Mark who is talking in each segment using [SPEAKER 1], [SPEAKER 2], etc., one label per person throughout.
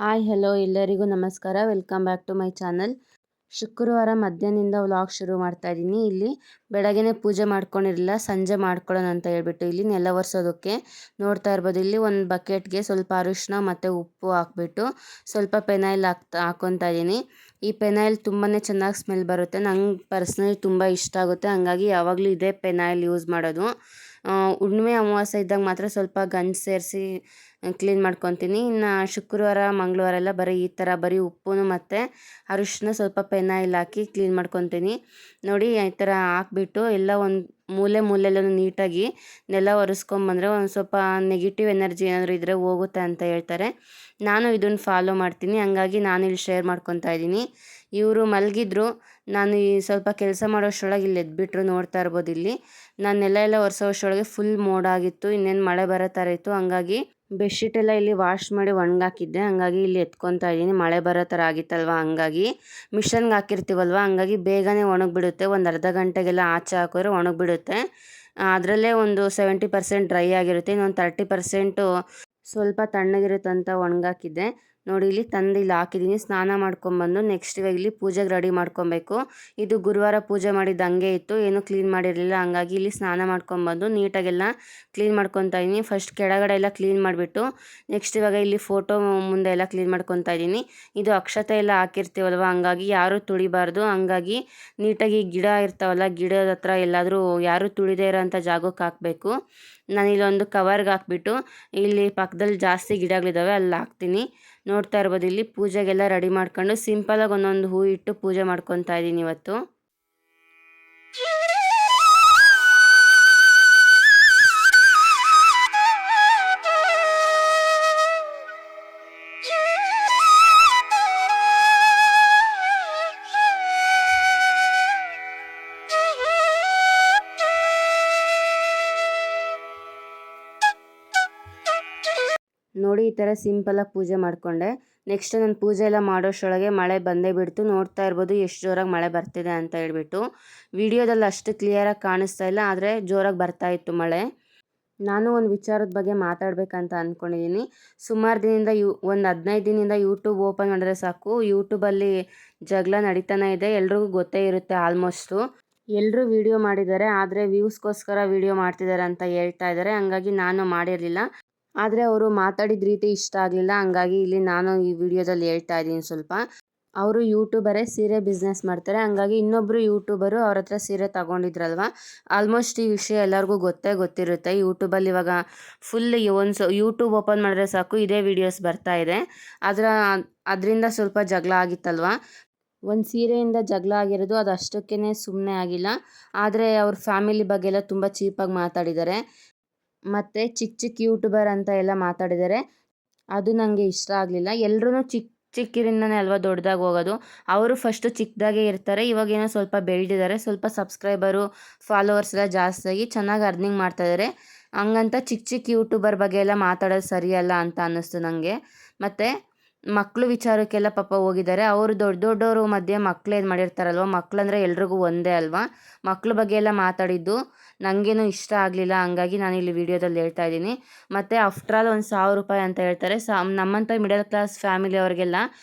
[SPEAKER 1] Hi hello ಎಲ್ಲರಿಗೂ ನಮಸ್ಕಾರ. Welcome back to my channel. ಶುಕ್ರವಾರ ಮಧ್ಯಾಹ್ನದಿಂದ ವ್ಲಾಗ್ ಶುರು ಮಾಡ್ತಾ ಇದ್ದೀನಿ. ಇಲ್ಲಿ ಬೆಳಗ್ಗೆನೇ ಪೂಜೆ ಮಾಡ್ಕೊಂಡಿರಲಿಲ್ಲ, ಸಂಜೆ ಮಾಡ್ಕೊಳ್ಳೋಣ ಅಂತ ಹೇಳ್ಬಿಟ್ಟು ಇಲ್ಲಿ ನೆಲ ಒರೆಸೋದಕ್ಕೆ ನೋಡ್ತಾ ಇರ್ಬೋದು. ಇಲ್ಲಿ ಒಂದು ಬಕೆಟ್ಗೆ ಸ್ವಲ್ಪ ಅರಿಶಿನ ಮತ್ತು ಉಪ್ಪು ಹಾಕ್ಬಿಟ್ಟು ಸ್ವಲ್ಪ ಪೆನೈಲ್ ಹಾಕ್ಕೊತಾ ಇದ್ದೀನಿ. ಈ ಪೆನೈಲ್ ತುಂಬಾ ಚೆನ್ನಾಗಿ ಸ್ಮೆಲ್ ಬರುತ್ತೆ. ನಂಗೆ ಪರ್ಸ್ನಲಿ ತುಂಬ ಇಷ್ಟ ಆಗುತ್ತೆ, ಹಂಗಾಗಿ ಯಾವಾಗಲೂ ಇದೇ ಪೆನೈಲ್ ಯೂಸ್ ಮಾಡೋದು. ಹುಣ್ಣಿಮೆ ಅಮಾವಾಸ್ಯೆ ಇದ್ದಾಗ ಮಾತ್ರ ಸ್ವಲ್ಪ ಗಂಜಿ ಸೇರಿಸಿ ಕ್ಲೀನ್ ಮಾಡ್ಕೊತೀನಿ. ಇನ್ನು ಶುಕ್ರವಾರ ಮಂಗಳವಾರ ಎಲ್ಲ ಬರೀ ಉಪ್ಪು ಮತ್ತು ಅರಿಶಿನ ಸ್ವಲ್ಪ ಪೆನೈಲ್ ಹಾಕಿ ಕ್ಲೀನ್ ಮಾಡ್ಕೊತೀನಿ. ನೋಡಿ ಈ ಥರ ಹಾಕ್ಬಿಟ್ಟು ಎಲ್ಲ ಒಂದು ಮೂಲೆಯೆಲ್ಲ ನೀಟಾಗಿ ನೆಲ ಒರೆಸ್ಕೊಂಬಂದರೆ ಒಂದು ಸ್ವಲ್ಪ ನೆಗೆಟಿವ್ ಎನರ್ಜಿ ಏನಾದರೂ ಇದ್ದರೆ ಹೋಗುತ್ತೆ ಅಂತ ಹೇಳ್ತಾರೆ. ನಾನು ಇದನ್ನು ಫಾಲೋ ಮಾಡ್ತೀನಿ, ಹಂಗಾಗಿ ನಾನಿಲ್ಲಿ ಶೇರ್ ಮಾಡ್ಕೊತಾ ಇದ್ದೀನಿ. ಇವರು ಮಲಗಿದ್ರು, ನಾನು ಈ ಸ್ವಲ್ಪ ಕೆಲಸ ಮಾಡೋಷ್ಟರೊಳಗೆ ಇಲ್ಲಿ ಎದ್ಬಿಟ್ರು. ನೋಡ್ತಾ ಇರ್ಬೋದು ಇಲ್ಲಿ ನಾನು ನೆಲ ಒರೆಸೋಷ್ಟರೊಳಗೆ ಫುಲ್ ಮೋಡ ಆಗಿತ್ತು, ಇನ್ನೇನು ಮಳೆ ಬರೋ ಥರ ಇತ್ತು. ಹಂಗಾಗಿ ಬೆಡ್ಶೀಟ್ ಎಲ್ಲ ಇಲ್ಲಿ ವಾಶ್ ಮಾಡಿ ಒಣಗಾಕಿದ್ದೆ, ಹಂಗಾಗಿ ಇಲ್ಲಿ ಎತ್ಕೊತಾ ಇದ್ದೀನಿ. ಮಳೆ ಬರೋ ಥರ ಆಗಿತ್ತಲ್ವ, ಹಂಗಾಗಿ ಮಿಷನ್ಗೆ ಹಾಕಿರ್ತೀವಲ್ವ, ಹಂಗಾಗಿ ಬೇಗನೆ ಒಣಗಿಬಿಡುತ್ತೆ. ಒಂದು ಅರ್ಧ ಗಂಟೆಗೆಲ್ಲ ಆಚೆ ಹಾಕಿದ್ರೆ ಒಣಗಿಬಿಡುತ್ತೆ. ಅದರಲ್ಲೇ ಒಂದು 70% ಡ್ರೈ ಆಗಿರುತ್ತೆ, ಇನ್ನೊಂದು 30% ಸ್ವಲ್ಪ ತಣ್ಣಗಿರುತ್ತೆ ಅಂತ ಒಣಗಾಕಿದ್ದೆ. ನೋಡಿ ಇಲ್ಲಿ ತಂದು ಇಲ್ಲಿ ಹಾಕಿದ್ದೀನಿ. ಸ್ನಾನ ಮಾಡ್ಕೊಂಬಂದು ನೆಕ್ಸ್ಟ್ ಇವಾಗ ಇಲ್ಲಿ ಪೂಜೆಗೆ ರೆಡಿ ಮಾಡ್ಕೊಬೇಕು. ಇದು ಗುರುವಾರ ಪೂಜೆ ಮಾಡಿದ್ದು ಹಂಗೆ ಇತ್ತು, ಏನೂ ಕ್ಲೀನ್ ಮಾಡಿರಲಿಲ್ಲ. ಹಂಗಾಗಿ ಇಲ್ಲಿ ಸ್ನಾನ ಮಾಡ್ಕೊಂಬಂದು ನೀಟಾಗೆಲ್ಲ ಕ್ಲೀನ್ ಮಾಡ್ಕೊತಾ ಇದ್ದೀನಿ. ಫಸ್ಟ್ ಕೆಳಗಡೆ ಎಲ್ಲ ಕ್ಲೀನ್ ಮಾಡಿಬಿಟ್ಟು ನೆಕ್ಸ್ಟ್ ಇವಾಗ ಇಲ್ಲಿ ಫೋಟೋ ಮುಂದೆ ಎಲ್ಲ ಕ್ಲೀನ್ ಮಾಡ್ಕೊತಾ ಇದ್ದೀನಿ. ಇದು ಅಕ್ಷತೆ ಎಲ್ಲ ಹಾಕಿರ್ತೀವಲ್ವ, ಹಂಗಾಗಿ ಯಾರೂ ತುಳಿಬಾರ್ದು. ಹಂಗಾಗಿ ನೀಟಾಗಿ ಗಿಡ ಇರ್ತಾವಲ್ಲ, ಗಿಡದ ಹತ್ರ ಎಲ್ಲಾದರೂ ಯಾರೂ ತುಳಿದೇ ಇರೋಂಥ ಜಾಗಕ್ಕೆ ಹಾಕಬೇಕು. ನಾನಿಲ್ಲೊಂದು ಕವರ್ಗೆ ಹಾಕ್ಬಿಟ್ಟು ಇಲ್ಲಿ ಪಕ್ಕದಲ್ಲಿ ಜಾಸ್ತಿ ಗಿಡಗಳಿದ್ದಾವೆ, ಅಲ್ಲಿ ಹಾಕ್ತೀನಿ. ನೋಡ್ತಾ ಇರ್ಬೋದು ಇಲ್ಲಿ ಪೂಜೆಗೆಲ್ಲ ರೆಡಿ ಮಾಡ್ಕೊಂಡು ಸಿಂಪಲಾಗಿ ಒಂದೊಂದು ಹೂ ಇಟ್ಟು ಪೂಜೆ ಮಾಡ್ಕೊತಾ ಇದ್ದೀನಿ ಇವತ್ತು. ನೋಡಿ ಈ ಥರ ಸಿಂಪಲಾಗಿ ಪೂಜೆ ಮಾಡಿಕೊಂಡೆ. ನೆಕ್ಸ್ಟ್ ನಾನು ಪೂಜೆ ಎಲ್ಲ ಮಾಡೋಷ್ಟರೊಳಗೆ ಮಳೆ ಬಂದೇ ಬಿಡ್ತು. ನೋಡ್ತಾ ಇರ್ಬೋದು ಎಷ್ಟು ಜೋರಾಗಿ ಮಳೆ ಬರ್ತಿದೆ ಅಂತ ಹೇಳ್ಬಿಟ್ಟು. ವಿಡಿಯೋದಲ್ಲಿ ಅಷ್ಟು ಕ್ಲಿಯರಾಗಿ ಕಾಣಿಸ್ತಾ ಇಲ್ಲ, ಆದರೆ ಜೋರಾಗಿ ಬರ್ತಾ ಇತ್ತು ಮಳೆ. ನಾನು ಒಂದು ವಿಚಾರದ ಬಗ್ಗೆ ಮಾತಾಡಬೇಕಂತ ಅಂದ್ಕೊಂಡಿದ್ದೀನಿ. ಸುಮಾರು ದಿನದಿಂದ ಒಂದು 15 ದಿನದಿಂದ ಯೂಟ್ಯೂಬ್ ಓಪನ್ ಮಾಡಿದ್ರೆ ಸಾಕು, ಯೂಟ್ಯೂಬಲ್ಲಿ ಜಗಳ ನಡೀತಾನೆ ಇದೆ. ಎಲ್ರಿಗೂ ಗೊತ್ತೇ ಇರುತ್ತೆ ಆಲ್ಮೋಸ್ಟು. ಎಲ್ಲರೂ ವಿಡಿಯೋ ಮಾಡಿದ್ದಾರೆ, ಆದರೆ ವ್ಯೂಸ್ಗೋಸ್ಕರ ವಿಡಿಯೋ ಮಾಡ್ತಿದ್ದಾರೆ ಅಂತ ಹೇಳ್ತಾ ಇದ್ದಾರೆ. ಹಂಗಾಗಿ ನಾನು ಮಾಡಿರಲಿಲ್ಲ, ಆದರೆ ಅವರು ಮಾತಾಡಿದ ರೀತಿ ಇಷ್ಟ ಆಗಲಿಲ್ಲ. ಹಂಗಾಗಿ ಇಲ್ಲಿ ನಾನು ಈ ವಿಡಿಯೋದಲ್ಲಿ ಹೇಳ್ತಾ ಇದ್ದೀನಿ ಸ್ವಲ್ಪ. ಅವರು ಯೂಟ್ಯೂಬರೇ, ಸೀರೆ ಬಿಸ್ನೆಸ್ ಮಾಡ್ತಾರೆ. ಹಂಗಾಗಿ ಇನ್ನೊಬ್ಬರು ಯೂಟ್ಯೂಬರು ಅವ್ರ ಹತ್ರ ಸೀರೆ ತಗೊಂಡಿದ್ರಲ್ವ, ಆಲ್ಮೋಸ್ಟ್ ಈ ವಿಷಯ ಎಲ್ಲರಿಗೂ ಗೊತ್ತಿರುತ್ತೆ. ಯೂಟ್ಯೂಬಲ್ಲಿ ಇವಾಗ ಫುಲ್ ಯೂಟ್ಯೂಬ್ ಓಪನ್ ಮಾಡಿದ್ರೆ ಸಾಕು ಇದೇ ವೀಡಿಯೋಸ್ ಬರ್ತಾ ಇದೆ. ಅದರಿಂದ ಸ್ವಲ್ಪ ಜಗಳ ಆಗಿತ್ತಲ್ವ. ಒಂದು ಸೀರೆಯಿಂದ ಜಗಳ ಆಗಿರೋದು, ಅದು ಅಷ್ಟಕ್ಕೇ ಸುಮ್ಮನೆ ಆಗಿಲ್ಲ. ಆದರೆ ಅವ್ರ ಫ್ಯಾಮಿಲಿ ಬಗ್ಗೆ ಎಲ್ಲ ತುಂಬ ಚೀಪಾಗಿ ಮಾತಾಡಿದ್ದಾರೆ. ಮತ್ತು ಚಿಕ್ಕ ಯೂಟ್ಯೂಬರ್ ಅಂತ ಎಲ್ಲ ಮಾತಾಡಿದ್ದಾರೆ. ಅದು ನನಗೆ ಇಷ್ಟ ಆಗಲಿಲ್ಲ. ಎಲ್ಲರೂ ಚಿಕ್ಕರಿಂದನೇ ಅಲ್ವಾ ದೊಡ್ಡದಾಗಿ ಹೋಗೋದು. ಅವರು ಫಸ್ಟು ಚಿಕ್ಕದಾಗೇ ಇರ್ತಾರೆ, ಇವಾಗೇನೋ ಸ್ವಲ್ಪ ಬೆಳೆದಿದ್ದಾರೆ. ಸ್ವಲ್ಪ ಸಬ್ಸ್ಕ್ರೈಬರು ಫಾಲೋವರ್ಸ್ ಎಲ್ಲ ಜಾಸ್ತಿಯಾಗಿ ಚೆನ್ನಾಗಿ ಅರ್ನಿಂಗ್ ಮಾಡ್ತಾಯಿದ್ದಾರೆ. ಹಂಗಂತ ಚಿಕ್ಕ ಯೂಟ್ಯೂಬರ್ ಬಗ್ಗೆ ಎಲ್ಲ ಮಾತಾಡೋದು ಸರಿಯಲ್ಲ ಅಂತ ಅನ್ನಿಸ್ತು ನನಗೆ. ಮತ್ತು ಮಕ್ಕಳು ವಿಚಾರಕ್ಕೆಲ್ಲ ಪಾಪ ಹೋಗಿದ್ದಾರೆ. ಅವರು ದೊಡ್ಡವರು ಮಧ್ಯೆ ಮಕ್ಕಳೇನು ಮಾಡಿರ್ತಾರಲ್ವ, ಮಕ್ಕಳಂದರೆ ಎಲ್ರಿಗೂ ಒಂದೇ ಅಲ್ವಾ. ಮಕ್ಕಳ ಬಗ್ಗೆ ಎಲ್ಲ ಮಾತಾಡಿದ್ದು ನನಗೇನು ಇಷ್ಟ ಆಗಲಿಲ್ಲ. ಹಂಗಾಗಿ ನಾನು ಇಲ್ಲಿ ವಿಡಿಯೋದಲ್ಲಿ ಹೇಳ್ತಾ ಇದ್ದೀನಿ. ಮತ್ತು ಆಫ್ಟ್ರಾಲ್ ಒಂದು 1000 ರೂಪಾಯಿ ಅಂತ ಹೇಳ್ತಾರೆ. ನಮ್ಮಂಥ ಮಿಡಲ್ ಕ್ಲಾಸ್ ಫ್ಯಾಮಿಲಿಯವ್ರಿಗೆಲ್ಲ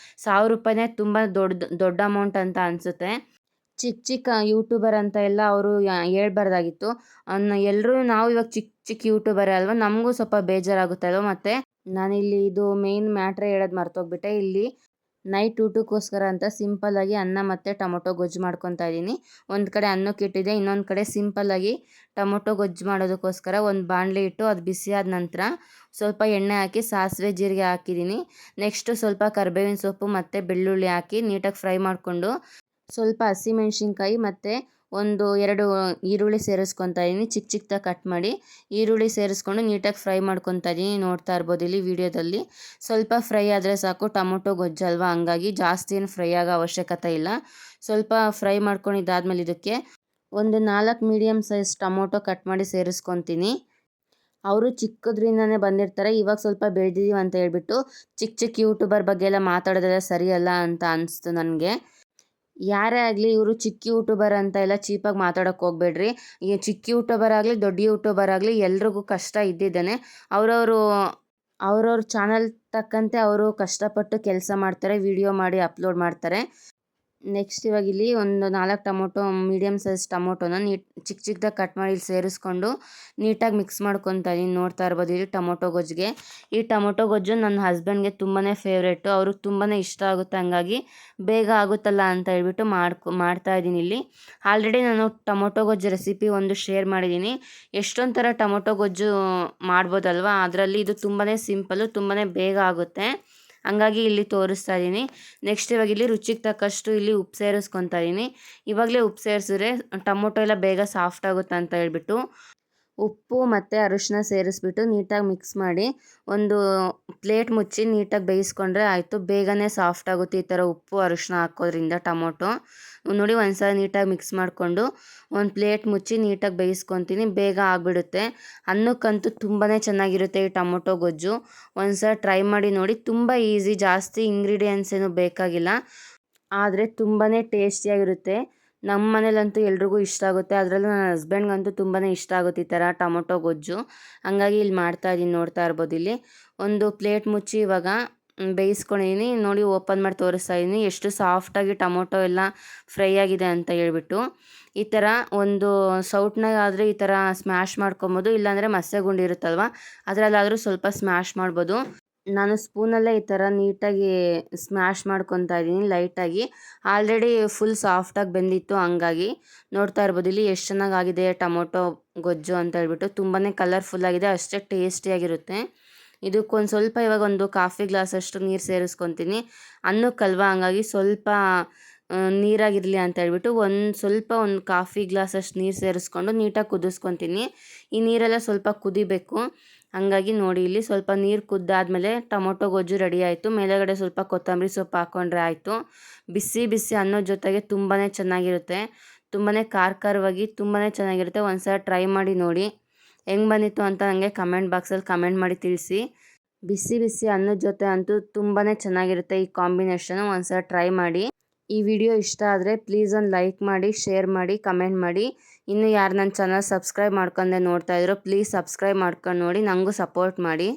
[SPEAKER 1] 1000 ರೂಪಾಯಿನೇ ತುಂಬ ದೊಡ್ಡ ಅಮೌಂಟ್ ಅಂತ ಅನಿಸುತ್ತೆ. ಚಿಕ್ಕ ಯೂಟ್ಯೂಬರ್ ಅಂತ ಎಲ್ಲ ಅವರು ಹೇಳ್ಬಾರ್ದಾಗಿತ್ತು. ಎಲ್ಲರೂ ನಾವು ಇವಾಗ ಚಿಕ್ಕ ಯೂಟ್ಯೂಬರೇ ಅಲ್ವಾ, ನಮಗೂ ಸ್ವಲ್ಪ ಬೇಜಾರಾಗುತ್ತೆ ಅಲ್ವ. ಮತ್ತು ನಾನಿಲ್ಲಿ ಇದು ಮೇಯ್ನ್ ಮ್ಯಾಟ್ರೇ ಹೇಳೋದು ಮರ್ತೋಗ್ಬಿಟ್ಟೆ. ಇಲ್ಲಿ ನೈಟ್ ಊಟಕ್ಕೋಸ್ಕರ ಅಂತ ಸಿಂಪಲ್ಲಾಗಿ ಅನ್ನ ಮತ್ತು ಟೊಮೊಟೊ ಗೊಜ್ಜು ಮಾಡ್ಕೊತಾ ಇದ್ದೀನಿ. ಒಂದು ಕಡೆ ಅನ್ನಕ್ಕೆ ಇಟ್ಟಿದ್ದೆ, ಇನ್ನೊಂದು ಕಡೆ ಸಿಂಪಲ್ಲಾಗಿ ಟೊಮೊಟೊ ಗೊಜ್ಜು ಮಾಡೋದಕ್ಕೋಸ್ಕರ ಒಂದು ಬಾಣಲೆ ಇಟ್ಟು ಅದು ಬಿಸಿಯಾದ ನಂತರ ಸ್ವಲ್ಪ ಎಣ್ಣೆ ಹಾಕಿ ಸಾಸಿವೆ ಜೀರಿಗೆ ಹಾಕಿದ್ದೀನಿ. ನೆಕ್ಸ್ಟು ಸ್ವಲ್ಪ ಕರಿಬೇವಿನ ಸೊಪ್ಪು ಮತ್ತು ಬೆಳ್ಳುಳ್ಳಿ ಹಾಕಿ ನೀಟಾಗಿ ಫ್ರೈ ಮಾಡಿಕೊಂಡು ಸ್ವಲ್ಪ ಹಸಿಮೆಣ್ಸಿನ್ಕಾಯಿ ಮತ್ತು 2 ಈರುಳ್ಳಿ ಸೇರಿಸ್ಕೊತಾ ಇದ್ದೀನಿ. ಚಿಕ್ಕದಾಗಿ ಕಟ್ ಮಾಡಿ ಈರುಳ್ಳಿ ಸೇರಿಸ್ಕೊಂಡು ನೀಟಾಗಿ ಫ್ರೈ ಮಾಡ್ಕೊತಾ ಇದ್ದೀನಿ. ನೋಡ್ತಾ ಇರ್ಬೋದು ಇಲ್ಲಿ ವಿಡಿಯೋದಲ್ಲಿ. ಸ್ವಲ್ಪ ಫ್ರೈ ಆದರೆ ಸಾಕು, ಟೊಮೊಟೊ ಗೊಜ್ಜಲ್ವಾ, ಹಂಗಾಗಿ ಜಾಸ್ತಿ ಏನು ಫ್ರೈ ಆಗೋ ಅವಶ್ಯಕತೆ ಇಲ್ಲ. ಸ್ವಲ್ಪ ಫ್ರೈ ಮಾಡ್ಕೊಂಡಿದ್ದಾದ್ಮೇಲೆ ಇದಕ್ಕೆ ಒಂದು 4 ಮೀಡಿಯಮ್ ಸೈಜ್ ಟೊಮೊಟೊ ಕಟ್ ಮಾಡಿ ಸೇರಿಸ್ಕೊತೀನಿ. ಅವರು ಚಿಕ್ಕದ್ರಿಂದನೇ ಬಂದಿರ್ತಾರೆ, ಇವಾಗ ಸ್ವಲ್ಪ ಬೆಳೆದಿದ್ದೀವಿ ಅಂತ ಹೇಳ್ಬಿಟ್ಟು ಚಿಕ್ಕ ಯೂಟ್ಯೂಬರ್ ಬಗ್ಗೆ ಎಲ್ಲ ಮಾತಾಡೋದೆಲ್ಲ ಸರಿಯಲ್ಲ ಅಂತ ಅನಿಸ್ತು ನನಗೆ. ಯಾರೇ ಆಗಲಿ ಇವರು ಚಿಕ್ಕ ಯೂಟ್ಯೂಬರ್ ಅಂತ ಎಲ್ಲ ಚೀಪಾಗಿ ಮಾತಾಡೋಕ್ಕೆ ಹೋಗಬೇಡ್ರಿ. ಈ ಚಿಕ್ಕ ಯೂಟ್ಯೂಬರ್ ಆಗಲಿ ದೊಡ್ಡ ಯೂಟ್ಯೂಬರ್ ಆಗಲಿ ಎಲ್ರಿಗೂ ಕಷ್ಟ ಇದ್ದಿದ್ದೇನೆ. ಅವ್ರವ್ರ ಚಾನಲ್ ತಕ್ಕಂತೆ ಅವರು ಕಷ್ಟಪಟ್ಟು ಕೆಲಸ ಮಾಡ್ತಾರೆ, ವಿಡಿಯೋ ಮಾಡಿ ಅಪ್ಲೋಡ್ ಮಾಡ್ತಾರೆ. ನೆಕ್ಸ್ಟ್ ಇವಾಗ ಇಲ್ಲಿ ಒಂದು 4 ಟೊಮೊಟೊ ಮೀಡಿಯಮ್ ಸೈಜ್ ಟೊಮೊಟೊನ ಚಿಕ್ಕ ಚಿಕ್ಕದಾಗಿ ಕಟ್ ಮಾಡಿ ಇಲ್ಲಿ ಸೇರಿಸ್ಕೊಂಡು ನೀಟಾಗಿ ಮಿಕ್ಸ್ ಮಾಡ್ಕೊತಾ ಇದೀನಿ. ನೋಡ್ತಾ ಇರ್ಬೋದು ಇಲ್ಲಿ ಟೊಮೊಟೊ ಗೊಜ್ಜಿಗೆ. ಈ ಟೊಮೊಟೊ ಗೊಜ್ಜು ನನ್ನ ಹಸ್ಬೆಂಡ್ಗೆ ತುಂಬಾ ಫೇವ್ರೇಟು, ಅವ್ರಿಗೆ ತುಂಬಾ ಇಷ್ಟ ಆಗುತ್ತೆ. ಹಂಗಾಗಿ ಬೇಗ ಆಗುತ್ತಲ್ಲ ಅಂತ ಹೇಳ್ಬಿಟ್ಟು ಮಾಡ್ತಾ ಇದ್ದೀನಿ ಇಲ್ಲಿ. ಆಲ್ರೆಡಿ ನಾನು ಟೊಮೊಟೊ ಗೊಜ್ಜು ರೆಸಿಪಿ ಒಂದು ಶೇರ್ ಮಾಡಿದ್ದೀನಿ. ಎಷ್ಟೊಂದು ಥರ ಟೊಮೊಟೊ ಗೊಜ್ಜು ಮಾಡ್ಬೋದಲ್ವಾ, ಅದರಲ್ಲಿ ಇದು ತುಂಬಾ ಸಿಂಪಲ್ಲು, ತುಂಬಾ ಬೇಗ ಆಗುತ್ತೆ. ಹಂಗಾಗಿ ಇಲ್ಲಿ ತೋರಿಸ್ತಾ ಇದ್ದೀನಿ. ನೆಕ್ಸ್ಟ್ ಇವಾಗ ಇಲ್ಲಿ ರುಚಿಗೆ ತಕ್ಕಷ್ಟು ಇಲ್ಲಿ ಉಪ್ಪು ಸೇರಿಸ್ಕೊತಾ ಇದ್ದೀನಿ. ಇವಾಗಲೇ ಉಪ್ಪು ಸೇರಿಸಿದ್ರೆ ಟೊಮೊಟೊ ಎಲ್ಲ ಬೇಗ ಸಾಫ್ಟ್ ಆಗುತ್ತೆ ಅಂತ ಹೇಳ್ಬಿಟ್ಟು ಉಪ್ಪು ಮತ್ತು ಅರಿಶಿನ ಸೇರಿಸ್ಬಿಟ್ಟು ನೀಟಾಗಿ ಮಿಕ್ಸ್ ಮಾಡಿ ಒಂದು ಪ್ಲೇಟ್ ಮುಚ್ಚಿ ನೀಟಾಗಿ ಬೇಯಿಸ್ಕೊಂಡ್ರೆ ಆಯಿತು. ಬೇಗನೆ ಸಾಫ್ಟ್ ಆಗುತ್ತೆ ಈ ಥರ ಉಪ್ಪು ಅರಿಶಿನ ಹಾಕೋದ್ರಿಂದ. ಟೊಮೊಟೊ ನೋಡಿ ಒಂದ್ಸಲ ನೀಟಾಗಿ ಮಿಕ್ಸ್ ಮಾಡಿಕೊಂಡು ಒಂದು ಪ್ಲೇಟ್ ಮುಚ್ಚಿ ನೀಟಾಗಿ ಬೇಯಿಸ್ಕೊತೀನಿ, ಬೇಗ ಆಗಿಬಿಡುತ್ತೆ. ಅನ್ನಕ್ಕಂತೂ ತುಂಬಾ ಚೆನ್ನಾಗಿರುತ್ತೆ ಈ ಟೊಮೊಟೊ ಗೊಜ್ಜು. ಒಂದ್ಸಲ ಟ್ರೈ ಮಾಡಿ ನೋಡಿ, ತುಂಬ ಈಸಿ, ಜಾಸ್ತಿ ಇಂಗ್ರೀಡಿಯೆಂಟ್ಸ್ ಏನು ಬೇಕಾಗಿಲ್ಲ, ಆದರೆ ತುಂಬಾ ಟೇಸ್ಟಿಯಾಗಿರುತ್ತೆ. ನಮ್ಮ ಮನೇಲಂತೂ ಎಲ್ರಿಗೂ ಇಷ್ಟ ಆಗುತ್ತೆ, ಅದರಲ್ಲೂ ನನ್ನ ಹಸ್ಬೆಂಡ್ಗಂತೂ ತುಂಬಾ ಇಷ್ಟ ಆಗುತ್ತೆ ಈ ಥರ ಟೊಮೊಟೊ ಗೊಜ್ಜು. ಹಂಗಾಗಿ ಇಲ್ಲಿ ಮಾಡ್ತಾಯಿದ್ದೀನಿ, ನೋಡ್ತಾ ಇರ್ಬೋದು ಇಲ್ಲಿ. ಒಂದು ಪ್ಲೇಟ್ ಮುಚ್ಚಿ ಇವಾಗ ಬೇಯಿಸ್ಕೊಂಡಿದ್ದೀನಿ. ನೋಡಿ ಓಪನ್ ಮಾಡಿ ತೋರಿಸ್ತಾ ಇದ್ದೀನಿ ಎಷ್ಟು ಸಾಫ್ಟಾಗಿ ಟೊಮೊಟೊ ಎಲ್ಲ ಫ್ರೈ ಆಗಿದೆ ಅಂತ ಹೇಳ್ಬಿಟ್ಟು. ಈ ಥರ ಒಂದು ಸೌಟ್ನಾಗಾದರೆ ಈ ಥರ ಸ್ಮ್ಯಾಶ್ ಮಾಡ್ಕೊಬೋದು, ಇಲ್ಲಾಂದರೆ ಮಸೆಗುಂಡು ಇರುತ್ತಲ್ವ ಅದರಲ್ಲಾದರೂ ಸ್ವಲ್ಪ ಸ್ಮ್ಯಾಶ್ ಮಾಡ್ಬೋದು. ನಾನು ಸ್ಪೂನಲ್ಲೇ ಈ ಥರ ನೀಟಾಗಿ ಸ್ಮ್ಯಾಶ್ ಮಾಡ್ಕೊತಾ ಇದ್ದೀನಿ ಲೈಟಾಗಿ. ಆಲ್ರೆಡಿ ಫುಲ್ ಸಾಫ್ಟಾಗಿ ಬೆಂದಿತ್ತು, ಹಂಗಾಗಿ ನೋಡ್ತಾ ಇರ್ಬೋದು ಇಲ್ಲಿ ಎಷ್ಟು ಚೆನ್ನಾಗಾಗಿದೆ ಟೊಮೊಟೊ ಗೊಜ್ಜು ಅಂತ ಹೇಳ್ಬಿಟ್ಟು. ತುಂಬಾ ಕಲರ್ಫುಲ್ಲಾಗಿದೆ, ಅಷ್ಟೇ ಟೇಸ್ಟಿಯಾಗಿರುತ್ತೆ. ಇದಕ್ಕೊಂದು ಸ್ವಲ್ಪ ಇವಾಗ ಒಂದು ಕಾಫಿ ಗ್ಲಾಸಷ್ಟು ನೀರು ಸೇರಿಸ್ಕೊತೀನಿ. ಅನ್ನಕ್ಕಲ್ವ, ಹಂಗಾಗಿ ಸ್ವಲ್ಪ ನೀರಾಗಿರಲಿ ಅಂತ ಹೇಳ್ಬಿಟ್ಟು ಒಂದು ಕಾಫಿ ಗ್ಲಾಸಷ್ಟು ನೀರು ಸೇರಿಸ್ಕೊಂಡು ನೀಟಾಗಿ ಕುದಿಸ್ಕೊತೀನಿ. ಈ ನೀರೆಲ್ಲ ಸ್ವಲ್ಪ ಕುದಿಬೇಕು. ಹಂಗಾಗಿ ನೋಡಿ ಇಲ್ಲಿ ಸ್ವಲ್ಪ ನೀರು ಕುದ್ದಾದ್ಮೇಲೆ ಟೊಮೊಟೊ ಗೊಜ್ಜು ರೆಡಿ ಆಯಿತು. ಮೇಲೆಗಡೆ ಸ್ವಲ್ಪ ಕೊತ್ತಂಬರಿ ಸೊಪ್ಪು ಹಾಕ್ಕೊಂಡ್ರೆ ಆಯಿತು. ಬಿಸಿ ಬಿಸಿ ಅನ್ನೋದ ಜೊತೆಗೆ ತುಂಬಾ ಚೆನ್ನಾಗಿರುತ್ತೆ, ತುಂಬಾ ಖಾರವಾಗಿ ತುಂಬಾ ಚೆನ್ನಾಗಿರುತ್ತೆ. ಒಂದ್ಸಲ ಟ್ರೈ ಮಾಡಿ ನೋಡಿ ಹೆಂಗೆ ಬಂದಿತ್ತು ಅಂತ ನನಗೆ ಕಮೆಂಟ್ ಬಾಕ್ಸಲ್ಲಿ ಕಮೆಂಟ್ ಮಾಡಿ ತಿಳಿಸಿ. ಬಿಸಿ ಬಿಸಿ ಅನ್ನದ ಜೊತೆ ಅಂತೂ ತುಂಬಾ ಚೆನ್ನಾಗಿರುತ್ತೆ ಈ ಕಾಂಬಿನೇಷನು. ಒಂದ್ಸಲ ಟ್ರೈ ಮಾಡಿ. ಈ ವಿಡಿಯೋ ಇಷ್ಟ ಆದರೆ ಪ್ಲೀಸ್ ಒಂದು ಲೈಕ್ ಮಾಡಿ, ಶೇರ್ ಮಾಡಿ, ಕಮೆಂಟ್ ಮಾಡಿ. ಇನ್ನು ಯಾರು ನನ್ನ ಚಾನಲ್ ಸಬ್ಸ್ಕ್ರೈಬ್ ಮಾಡ್ಕೊಂಡೆ ನೋಡ್ತಾ ಇದ್ರು ಪ್ಲೀಸ್ ಸಬ್ಸ್ಕ್ರೈಬ್ ಮಾಡ್ಕೊಂಡು ನೋಡಿ, ನನಗೂ ಸಪೋರ್ಟ್ ಮಾಡಿ.